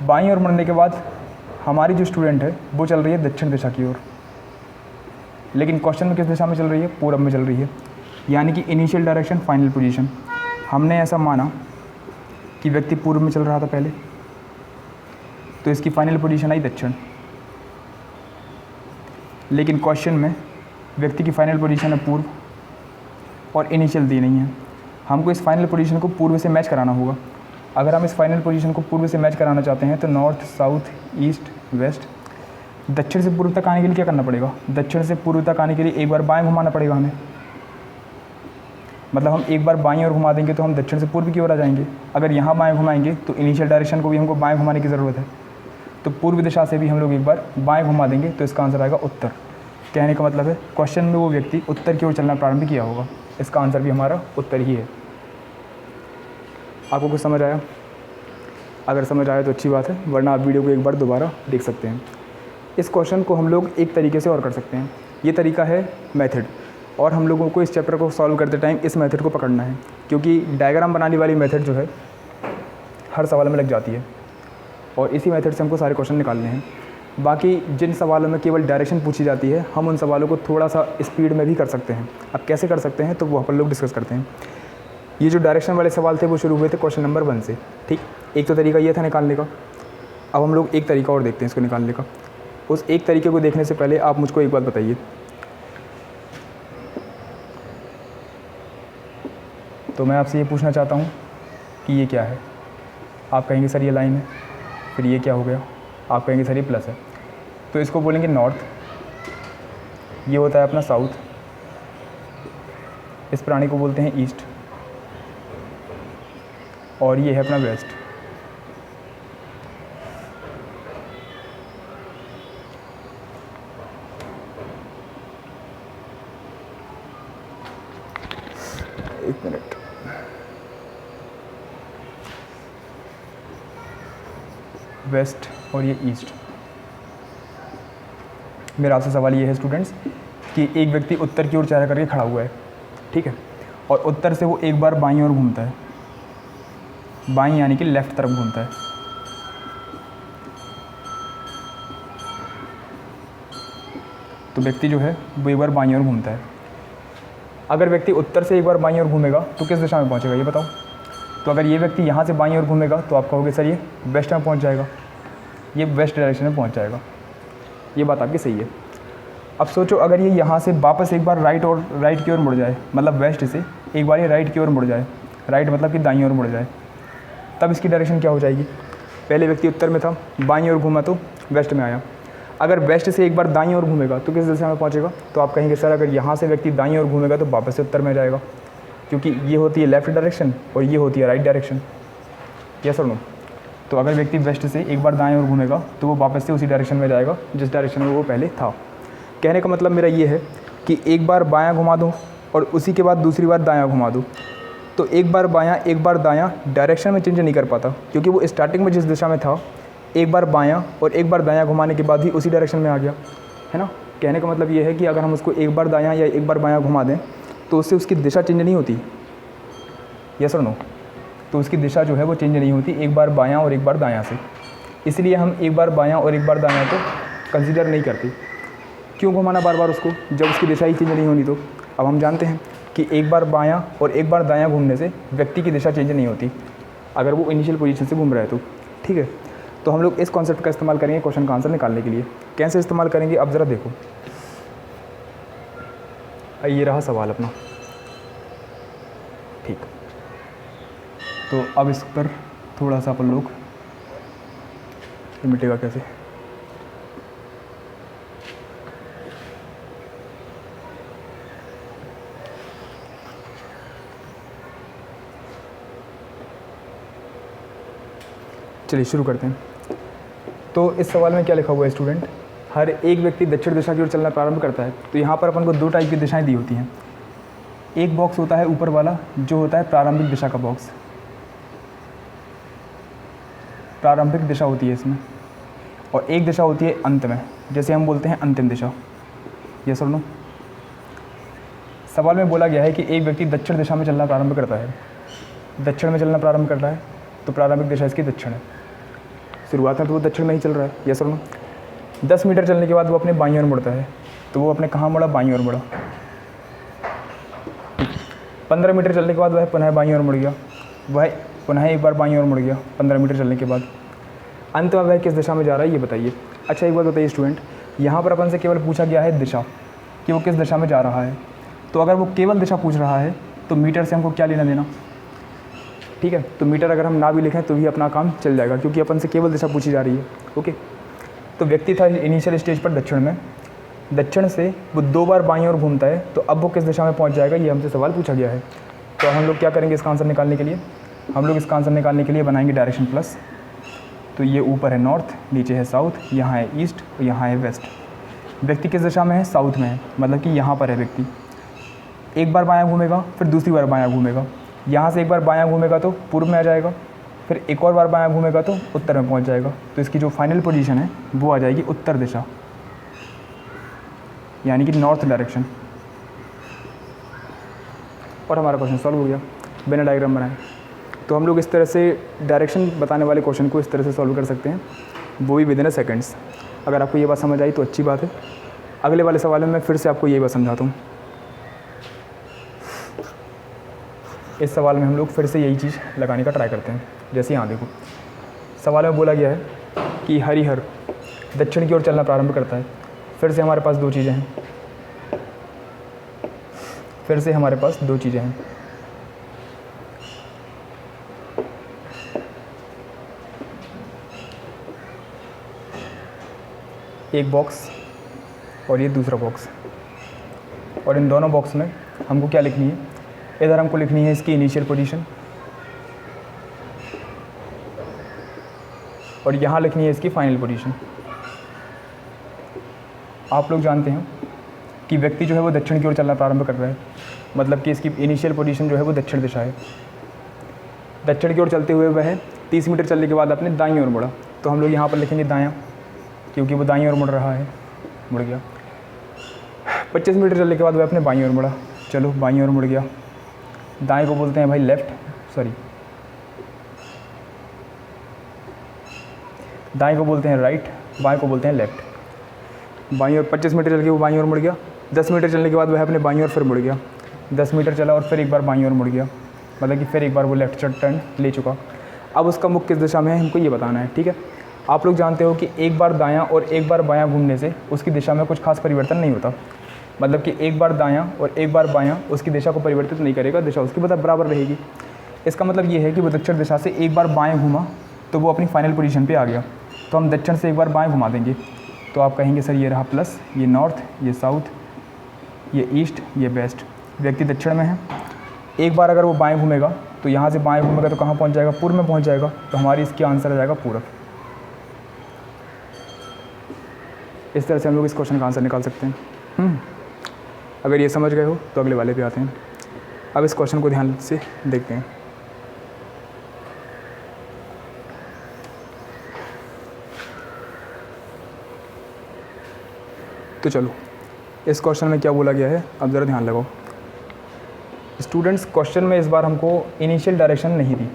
बाईं ओर मुड़ने के बाद हमारी जो स्टूडेंट है वो चल रही है दक्षिण दिशा की ओर, लेकिन क्वेश्चन में किस दिशा में चल रही है, पूर्व में चल रही है। यानी कि इनिशियल डायरेक्शन, फाइनल पोजीशन, हमने ऐसा माना कि व्यक्ति पूर्व में चल रहा था पहले, तो इसकी फाइनल पोजीशन आई दक्षिण। लेकिन क्वेश्चन में व्यक्ति की फाइनल पोजीशन है पूर्व और इनिशियल दी नहीं है। हमको इस फाइनल पोजीशन को पूर्व से मैच कराना होगा। अगर हम इस फाइनल पोजीशन को पूर्व से मैच कराना चाहते हैं तो नॉर्थ, साउथ, ईस्ट, वेस्ट, दक्षिण से पूर्व तक आने के लिए क्या करना पड़ेगा, दक्षिण से पूर्व तक आने के लिए एक बार बाएं घुमाना पड़ेगा हमें। मतलब हम एक बार बाईं ओर घुमा देंगे तो हम दक्षिण से पूर्व की ओर आ जाएंगे। अगर यहाँ बाएं घुमाएंगे तो इनिशियल डायरेक्शन को भी हमको बाएं घुमाने की ज़रूरत है, तो पूर्व दिशा से भी हम लोग एक बार बाएं घुमा देंगे तो इसका आंसर आएगा उत्तर। कहने का मतलब है क्वेश्चन में वो व्यक्ति उत्तर की ओर चलना प्रारंभ किया होगा, इसका आंसर भी हमारा उत्तर ही है। आपको कुछ समझ आया? अगर समझ आया तो अच्छी बात है, वरना आप वीडियो को एक बार दोबारा देख सकते हैं। इस क्वेश्चन को हम लोग एक तरीके से और कर सकते हैं। ये तरीका है मेथड, और हम लोगों को इस चैप्टर को सॉल्व करते टाइम इस मेथड को पकड़ना है, क्योंकि डायग्राम बनाने वाली मेथड जो है हर सवाल में लग जाती है और इसी मेथड से हमको सारे क्वेश्चन निकालने हैं। बाकी जिन सवालों में केवल डायरेक्शन पूछी जाती है, हम उन सवालों को थोड़ा सा स्पीड में भी कर सकते हैं। अब कैसे कर सकते हैं तो वो अपन लोग डिस्कस करते हैं। ये जो डायरेक्शन वाले सवाल थे वो शुरू हुए थे क्वेश्चन नंबर 1 से, ठीक। एक तो तरीका ये था निकालने का। अब हम लोग एक तरीका और देखते हैं इसको निकालने का। उस एक तरीके को देखने से पहले आप मुझको एक बात बताइए, तो मैं आपसे ये पूछना चाहता हूँ कि ये क्या है। आप कहेंगे सर ये लाइन है, फिर ये क्या हो गया, आप कहेंगे सर ये प्लस है, तो इसको बोलेंगे नॉर्थ, ये होता है अपना साउथ, इस प्राणी को बोलते हैं ईस्ट, और ये है अपना वेस्ट। एक मिनट, वेस्ट और ये ईस्ट। मेरा आपसे सवाल ये है स्टूडेंट्स कि एक व्यक्ति उत्तर की ओर चेहरा करके खड़ा हुआ है, ठीक है, और उत्तर से वो एक बार बाईं ओर घूमता है, बाईं यानी कि लेफ़्ट तरफ घूमता है। तो व्यक्ति जो है वो एक बार बाईं ओर घूमता है। अगर व्यक्ति उत्तर से एक बार बाईं ओर घूमेगा तो किस दिशा में पहुंचेगा ये बताओ। तो अगर ये व्यक्ति यहाँ से बाईं ओर घूमेगा तो आप कहोगे सर ये वेस्ट में पहुंच जाएगा, ये वेस्ट डायरेक्शन में पहुंच जाएगा। ये बात आपकी सही है। अब सोचो अगर ये यहाँ से वापस एक बार राइट की ओर मुड़ जाए, मतलब वेस्ट से एक बार ये राइट की ओर मुड़ जाए, राइट मतलब कि दाईं ओर मुड़ जाए, तब इसकी डायरेक्शन क्या हो जाएगी। पहले व्यक्ति उत्तर में था, बाईं ओर घूमा तो वेस्ट में आया। अगर वेस्ट से एक बार दाईं ओर घूमेगा तो किस दिशा में पहुंचेगा। तो आप कहेंगे सर अगर यहाँ से व्यक्ति दाईं ओर घूमेगा तो वापस से उत्तर में जाएगा, क्योंकि ये होती है लेफ़्ट डायरेक्शन और ये होती है राइट डायरेक्शन। यस और नो। तो अगर व्यक्ति वेस्ट से एक बार दाएं ओर घूमेगा तो वो वापस से उसी डायरेक्शन में जाएगा जिस डायरेक्शन में वो पहले था। कहने का मतलब मेरा ये है कि एक बार बायां घुमा दूँ और उसी के बाद दूसरी बार दायां घुमा दूँ, तो एक बार बायां एक बार दायां डायरेक्शन में चेंज नहीं कर पाता, क्योंकि वो स्टार्टिंग में जिस दिशा में था एक बार बायां और एक बार दायां घुमाने के बाद ही उसी डायरेक्शन में आ गया, है ना। कहने का मतलब ये है कि अगर हम उसको एक बार दायां या एक बार बायां घुमा दें तो उससे उसकी दिशा चेंज नहीं होती। यस और नो। तो उसकी दिशा जो है वो चेंज नहीं होती एक बार बायां और एक बार दायां से। इसलिए हम एक बार बायां और एक बार दायां को कंसीडर नहीं करते। क्यों घुमाना बार बार उसको जब उसकी दिशा ही चेंज नहीं होनी। तो अब हम जानते हैं कि एक बार बायां और एक बार दायां घूमने से व्यक्ति की दिशा चेंज नहीं होती अगर वो इनिशियल पोजीशन से घूम रहा है तो, ठीक है। तो हम लोग इस कॉन्सेप्ट का इस्तेमाल करेंगे क्वेश्चन का आंसर निकालने के लिए। कैसे इस्तेमाल करेंगे अब ज़रा देखो। ये रहा सवाल अपना, ठीक। तो अब इस पर थोड़ा सा अपन लोग ये मिटेगा कैसे? चलिए शुरू करते हैं। तो इस सवाल में क्या लिखा हुआ है स्टूडेंट? हर एक व्यक्ति दक्षिण दिशा की ओर चलना प्रारंभ करता है। तो यहाँ पर अपन को दो टाइप की दिशाएं दी होती हैं। एक बॉक्स होता है ऊपर वाला, जो होता है प्रारंभिक दिशा का बॉक्स, प्रारंभिक दिशा होती है इसमें, और एक दिशा होती है अंत में, जैसे हम बोलते हैं अंतिम दिशा। यस और नो? सवाल में बोला गया है कि एक व्यक्ति दक्षिण दिशा में चलना प्रारंभ करता है, दक्षिण में चलना प्रारंभ करता है, तो प्रारंभिक दिशा इसकी दक्षिण है। शुरुआत में तो वो दक्षिण में ही चल रहा है। यस और नो? 10 मीटर चलने के बाद वो अपने बाईं ओर मुड़ता है, तो वो अपने कहाँ मुड़ा? बाईं ओर मुड़ा। 15 मीटर चलने के बाद वह पुनः बाईं ओर मुड़ गया, वह पुनः एक बार बाईं ओर मुड़ गया 15 मीटर चलने के बाद। अंत में वह किस दिशा में जा रहा है ये बताइए। अच्छा एक बात बताइए स्टूडेंट, यहाँ पर अपन से केवल पूछा गया है दिशा, कि वो किस दिशा में जा रहा है। तो अगर वो केवल दिशा पूछ रहा है तो मीटर से हमको क्या लेना देना? ठीक है, तो मीटर अगर हम ना भी लिखें तो भी अपना काम चल जाएगा, क्योंकि अपन से केवल दिशा पूछी जा रही है। ओके, तो व्यक्ति था इनिशियल स्टेज पर दक्षिण में, दक्षिण से वो 2 बार बाईं ओर घूमता है, तो अब वो किस दिशा में पहुंच जाएगा, ये हमसे सवाल पूछा गया है। तो हम लोग क्या करेंगे इसका आंसर निकालने के लिए? हम लोग इसका आंसर निकालने के लिए बनाएंगे डायरेक्शन प्लस। तो ये ऊपर है नॉर्थ, नीचे है साउथ, यहाँ है ईस्ट और यहाँ है वेस्ट। व्यक्ति किस दिशा में है? साउथ में है, मतलब कि यहाँ पर है व्यक्ति। एक बार बायां घूमेगा, फिर दूसरी बार बायां घूमेगा, यहाँ से एक बार बायां घूमेगा तो पूर्व में आ जाएगा, फिर एक और बार बायां घूमेगा तो उत्तर में पहुँच जाएगा। तो इसकी जो फाइनल पोजीशन है वो आ जाएगी उत्तर दिशा, यानी कि नॉर्थ डायरेक्शन। और हमारा क्वेश्चन सॉल्व हो गया बिना डायग्राम बनाए। तो हम लोग इस तरह से डायरेक्शन बताने वाले क्वेश्चन को इस तरह से सॉल्व कर सकते हैं, वो भी विदिन सेकंड्स। अगर आपको ये बात समझ आई तो अच्छी बात है। अगले वाले सवाल में मैं फिर से आपको यही बात समझाता हूँ। इस सवाल में हम लोग फिर से यही चीज़ लगाने का ट्राई करते हैं। जैसे यहाँ देखो, सवाल में बोला गया है कि हरिहर दक्षिण की ओर चलना प्रारंभ करता है। फिर से हमारे पास दो चीज़ें हैं, फिर से हमारे पास दो चीज़ें हैं। एक बॉक्स और ये दूसरा बॉक्स, और इन दोनों बॉक्स में हमको क्या लिखनी है? इधर हमको लिखनी है इसकी इनिशियल पोजीशन, और यहाँ लिखनी है इसकी फाइनल पोजीशन। आप लोग जानते हैं कि व्यक्ति जो है वो दक्षिण की ओर चलना प्रारंभ कर रहा है, मतलब कि इसकी इनिशियल पोजीशन जो है वो दक्षिण दिशा है। दक्षिण की ओर चलते हुए वह 30 मीटर चलने के बाद अपने दाईं ओर मुड़ा, तो हम लोग यहाँ पर लिखेंगे दायां, क्योंकि वो दाईं ओर मुड़ रहा है, मुड़ गया। 25 मीटर चलने के बाद वह अपने बाईं ओर मुड़ा, चलो बाईं ओर मुड़ गया। दाएं को बोलते हैं भाई लेफ़्ट, सॉरी दाएं को बोलते हैं राइट, बाएं को बोलते हैं लेफ़्ट। बाईं ओर 25 मीटर चल के वो बाईं ओर मुड़ गया। 10 मीटर चलने के बाद वह अपने बाईं ओर फिर मुड़ गया। 10 मीटर चला और फिर एक बार बाईं ओर मुड़ गया, मतलब कि फिर एक बार वो लेफ्ट टर्न ले चुका। अब उसका मुख किस दिशा में है हमको ये बताना है, ठीक है। आप लोग जानते हो कि एक बार दायां और एक बार बायां घूमने से उसकी दिशा में कुछ खास परिवर्तन नहीं होता, मतलब कि एक बार दायां और एक बार बायां उसकी दिशा को परिवर्तित नहीं करेगा, दिशा उसकी मतलब बराबर रहेगी। इसका मतलब ये है कि वो दक्षिण दिशा से एक बार बाएं घूमा तो वो अपनी फाइनल पोजीशन पे आ गया, तो हम दक्षिण से एक बार बाएं घुमा देंगे, तो आप कहेंगे सर ये रहा प्लस, ये नॉर्थ, ये साउथ, ये ईस्ट, ये वेस्ट। व्यक्ति दक्षिण में है, एक बार अगर वो बाएं घूमेगा तो यहाँ से बाएं घूमेगा तो कहाँ पहुँच जाएगा? पूर्व में पहुँच जाएगा, तो हमारी इसकी आंसर आ जाएगा पूर्व। इस तरह से हम लोग इस क्वेश्चन का आंसर निकाल सकते हैं। अगर ये समझ गए हो तो अगले वाले पे आते हैं। अब इस क्वेश्चन को ध्यान से देखते हैं। तो चलो, इस क्वेश्चन में क्या बोला गया है अब ज़रा ध्यान लगाओ स्टूडेंट्स। क्वेश्चन में इस बार हमको इनिशियल डायरेक्शन नहीं दी,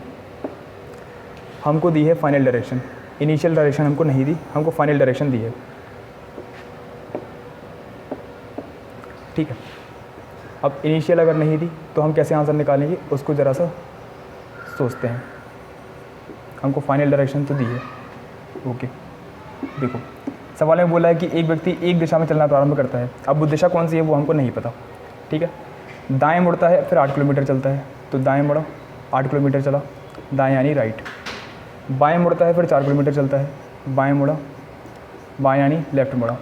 हमको दी है फाइनल डायरेक्शन। इनिशियल डायरेक्शन हमको नहीं दी, हमको फाइनल डायरेक्शन दी है, ठीक है। अब इनिशियल अगर नहीं दी तो हम कैसे आंसर निकालेंगे उसको ज़रा सा सोचते हैं। हमको फाइनल डायरेक्शन तो दी है, ओके। देखो सवाल में बोला है कि एक व्यक्ति एक दिशा में चलना प्रारंभ करता है। अब वो दिशा कौन सी है वो हमको नहीं पता, ठीक है। दाएं मुड़ता है फिर 8 किलोमीटर चलता है, तो दाएं मुड़ा 8 किलोमीटर चला, दाएं यानी राइट। बाएं मुड़ता है फिर 4 किलोमीटर चलता है, बाएं मुड़ा, बाएं यानी लेफ़्ट मुड़ा।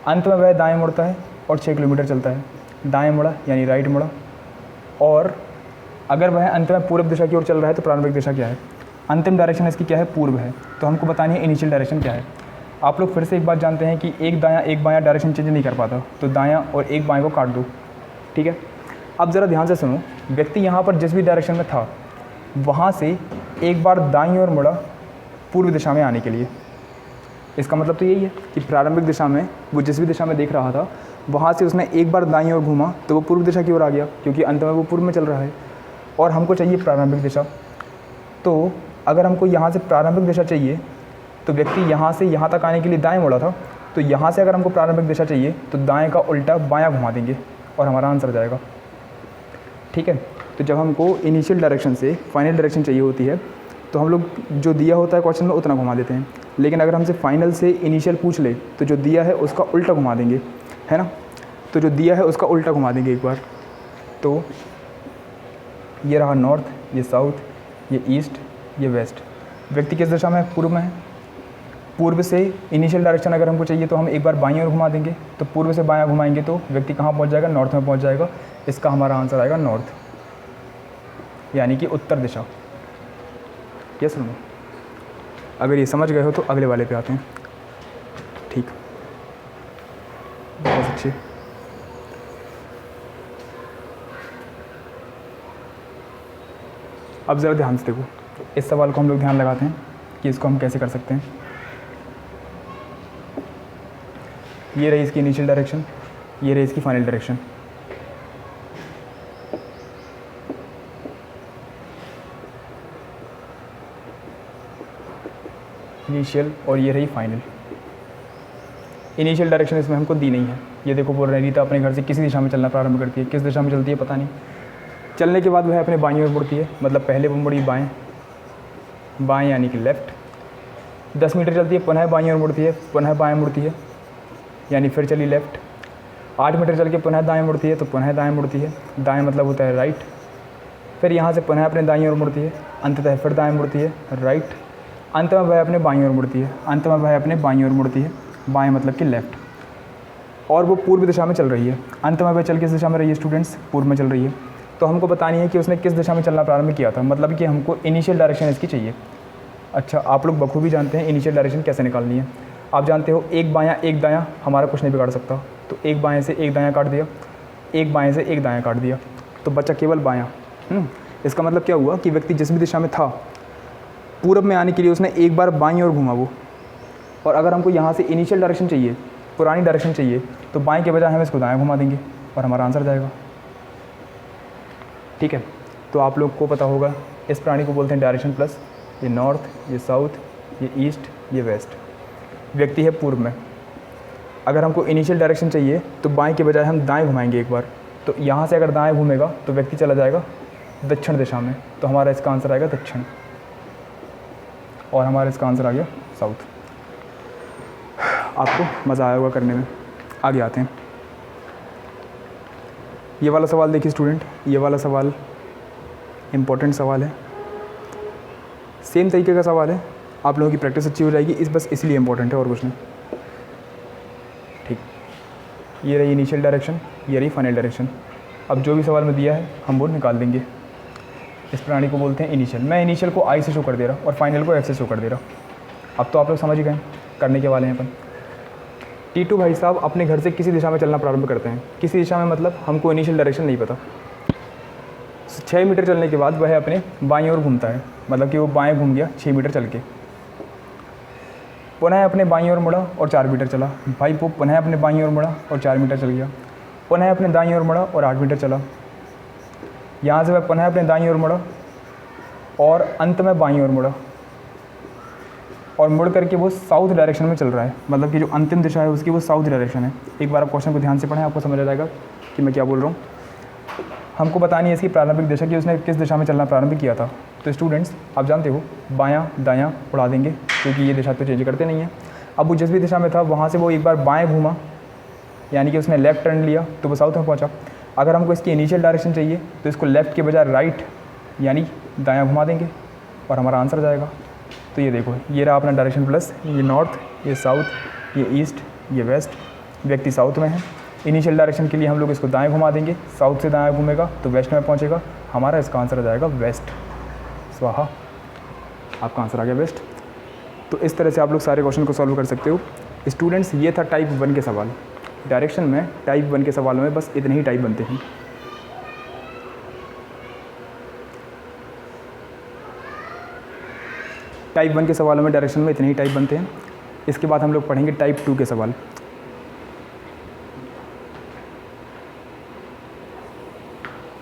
अंत में वह दाएं मुड़ता है और 6 किलोमीटर चलता है। दाएं मुड़ा यानी राइट मुड़ा। और अगर वह अंत में पूर्व दिशा की ओर चल रहा है तो प्रारंभिक दिशा क्या है? अंतिम डायरेक्शन इसकी क्या है? पूर्व है। तो हमको बतानी है इनिशियल डायरेक्शन क्या है। आप लोग फिर से एक बात जानते हैं कि एक दायां एक बायां डायरेक्शन चेंज नहीं कर पाता, तो दायां और एक बाएं को काट दो, ठीक है। अब ज़रा ध्यान से सुनो, व्यक्ति यहाँ पर जिस भी डायरेक्शन में था वहाँ से एक बार दाईं ओर मुड़ा पूर्व दिशा में आने के लिए। इसका मतलब तो यही है कि प्रारंभिक दिशा में वो जिस भी दिशा में देख रहा था वहाँ से उसने एक बार दाईं ओर घूमा तो वो पूर्व दिशा की ओर आ गया, क्योंकि अंत में वो पूर्व में चल रहा है और हमको चाहिए प्रारंभिक दिशा। तो अगर हमको यहाँ से प्रारंभिक दिशा चाहिए तो व्यक्ति यहाँ से यहाँ तक आने के लिए दाएं मुड़ा था, तो यहाँ से अगर हमको प्रारंभिक दिशा चाहिए तो दाएं का उल्टा बायां घुमा देंगे और हमारा आंसर जाएगा, ठीक है। तो जब हमको इनिशियल डायरेक्शन से फाइनल डायरेक्शन चाहिए होती है तो हम लोग जो दिया होता है क्वेश्चन में उतना घुमा देते हैं, लेकिन अगर हमसे फाइनल से इनिशियल पूछ ले तो जो दिया है उसका उल्टा घुमा देंगे, है ना। तो जो दिया है उसका उल्टा घुमा देंगे एक बार। तो ये रहा नॉर्थ, ये साउथ, ये ईस्ट, ये वेस्ट। व्यक्ति किस दिशा में है? पूर्व में है। पूर्व से इनिशियल डायरेक्शन अगर हमको चाहिए तो हम एक बार बाईं ओर घुमा देंगे, तो पूर्व से बायां घुमाएंगे तो व्यक्ति कहाँ पहुँच जाएगा? नॉर्थ में पहुँच जाएगा। इसका हमारा आंसर आएगा नॉर्थ, यानी कि उत्तर दिशा। ये सुनो, अगर ये समझ गए हो तो अगले वाले पे आते हैं, ठीक। बहुत अच्छे। अब ज़रा ध्यान से देखो, इस सवाल को हम लोग ध्यान लगाते हैं कि इसको हम कैसे कर सकते हैं। ये रही इसकी इनिशियल डायरेक्शन, ये रही इसकी फाइनल डायरेक्शन। इनिशियल और ये रही फाइनल। इनिशियल डायरेक्शन इसमें हमको दी नहीं है। ये देखो बोल रहे हैं रीता अपने घर से किसी दिशा में चलना प्रारंभ करती है। किस दिशा में चलती है पता नहीं। चलने के बाद वह अपने बाईं ओर मुड़ती है, मतलब पहले वो मुड़ी बाएं, बाएं यानी कि लेफ़्ट। 10 मीटर चलती है, पुनः बाईं ओर मुड़ती है, पुनः बाएं मुड़ती है, यानी फिर चली लेफ़्ट। 8 मीटर चल के पुनः दाएं मुड़ती है, तो पुनः दाएं मुड़ती है। दाएं मतलब होता है राइट। फिर यहाँ से पुनः अपने दाईं ओर मुड़ती है, अंततः फिर दाएं मुड़ती है, राइट। अंत में वह अपने बाईं ओर मुड़ती है, अंत में वह अपने बाईं ओर मुड़ती है, बाएं मतलब कि लेफ़्ट। और वो पूर्व दिशा में चल रही है। अंत में वह चल किस दिशा में रही है स्टूडेंट्स? पूर्व में चल रही है। तो हमको बतानी है कि उसने किस दिशा में चलना प्रारंभ किया था, मतलब कि हमको इनिशियल डायरेक्शन इसकी चाहिए। अच्छा, आप लोग बखूबी जानते हैं इनिशियल डायरेक्शन कैसे निकालनी है। आप जानते हो एक बायां एक दायां हमारा कुछ नहीं बिगाड़ सकता, तो एक बाएं से एक दायां काट दिया, एक बाएं से एक दायां काट दिया, तो बचा केवल बायां। इसका मतलब क्या हुआ कि व्यक्ति जिस भी दिशा में था पूर्व में आने के लिए उसने एक बार बाईं ओर घूमा वो। और अगर हमको यहाँ से इनिशियल डायरेक्शन चाहिए, पुरानी डायरेक्शन चाहिए, तो बाएं के बजाय हम इसको दाएं घुमा देंगे और हमारा आंसर जाएगा, ठीक है। तो आप लोग को पता होगा इस प्राणी को बोलते हैं डायरेक्शन प्लस। ये नॉर्थ, ये साउथ, ये ईस्ट, ये वेस्ट। व्यक्ति है पूर्व में। अगर हमको इनिशियल डायरेक्शन चाहिए तो बाएं के बजाय हम दाएं घुमाएंगे एक बार। तो यहाँ से अगर दाएं घूमेगा तो व्यक्ति चला जाएगा दक्षिण दिशा में, तो हमारा इसका आंसर आएगा दक्षिण, और हमारा इसका आंसर आ गया साउथ। आपको मज़ा आया होगा करने में। आगे आते हैं। ये वाला सवाल देखिए स्टूडेंट, ये वाला सवाल इम्पोर्टेंट सवाल है, सेम तरीके का सवाल है। आप लोगों की प्रैक्टिस अच्छी हो जाएगी, बस इसलिए इम्पोर्टेंट है और कुछ नहीं, ठीक। ये रही इनिशियल डायरेक्शन, ये रही फाइनल डायरेक्शन। अब जो भी सवाल में दिया है हम वो निकाल देंगे। इस प्राणी को बोलते हैं इनिशियल। मैं इनिशियल को आई से शो कर दे रहा और फाइनल को एफ से शो कर दे रहा। अब तो आप लोग समझ ही गए, करने के वाले हैं अपन। T2 भाई साहब अपने घर से किसी दिशा में चलना प्रारंभ करते हैं। किसी दिशा में मतलब हमको इनिशियल डायरेक्शन नहीं पता। 6 मीटर चलने के बाद वह अपने बाईं ओर घूमता है, मतलब कि वो बाएं घूम गया 6 मीटर चल के। पुनः अपने बाईं ओर मुड़ा और 4 मीटर चला। भाई वो पुनः अपने बाईं ओर मुड़ा और 4 मीटर चल गया। पुनः अपने दाईं ओर मुड़ा और 8 मीटर चला। यहाँ से वह पुनः अपने दाईं ओर मुड़ा और अंत में बाईं ओर मुड़ा, और मुड़ करके वो साउथ डायरेक्शन में चल रहा है, मतलब कि जो अंतिम दिशा है उसकी वो साउथ डायरेक्शन है। एक बार आप क्वेश्चन को ध्यान से पढ़ें, आपको समझ आ जाएगा कि मैं क्या बोल रहा हूँ। हमको बतानी है इसकी प्रारंभिक दिशा कि उसने किस दिशा में चलना प्रारंभ किया था। तो स्टूडेंट्स आप जानते हो बायां दायां उड़ा देंगे, क्योंकि ये दिशा तो चेंज करते नहीं हैं। अब वो जिस भी दिशा में था वहाँ से वो एक बार बाएँ घूमा, यानी कि उसने लेफ़्ट टर्न लिया, तो वो साउथ में पहुँचा। अगर हमको इसकी इनिशियल डायरेक्शन चाहिए तो इसको लेफ़्ट के बजाय राइट यानी दायां घुमा देंगे और हमारा आंसर जाएगा। तो ये देखो, ये रहा अपना डायरेक्शन प्लस, ये नॉर्थ, ये साउथ, ये ईस्ट, ये वेस्ट। व्यक्ति साउथ में है। इनिशियल डायरेक्शन के लिए हम लोग इसको दाएं घुमा देंगे, साउथ से दाएं घूमेगा तो वेस्ट में पहुंचेगा। हमारा इसका आंसर आ जाएगा वेस्ट। स्वाहा, आपका आंसर आ गया वेस्ट। तो इस तरह से आप लोग सारे क्वेश्चन को सॉल्व कर सकते हो। स्टूडेंट्स, ये था टाइप 1 के सवाल। डायरेक्शन में टाइप 1 के सवालों में बस इतने ही टाइप बनते हैं। टाइप 1 के सवालों में डायरेक्शन में इतने ही टाइप बनते हैं। इसके बाद हम लोग पढ़ेंगे टाइप 2 के सवाल।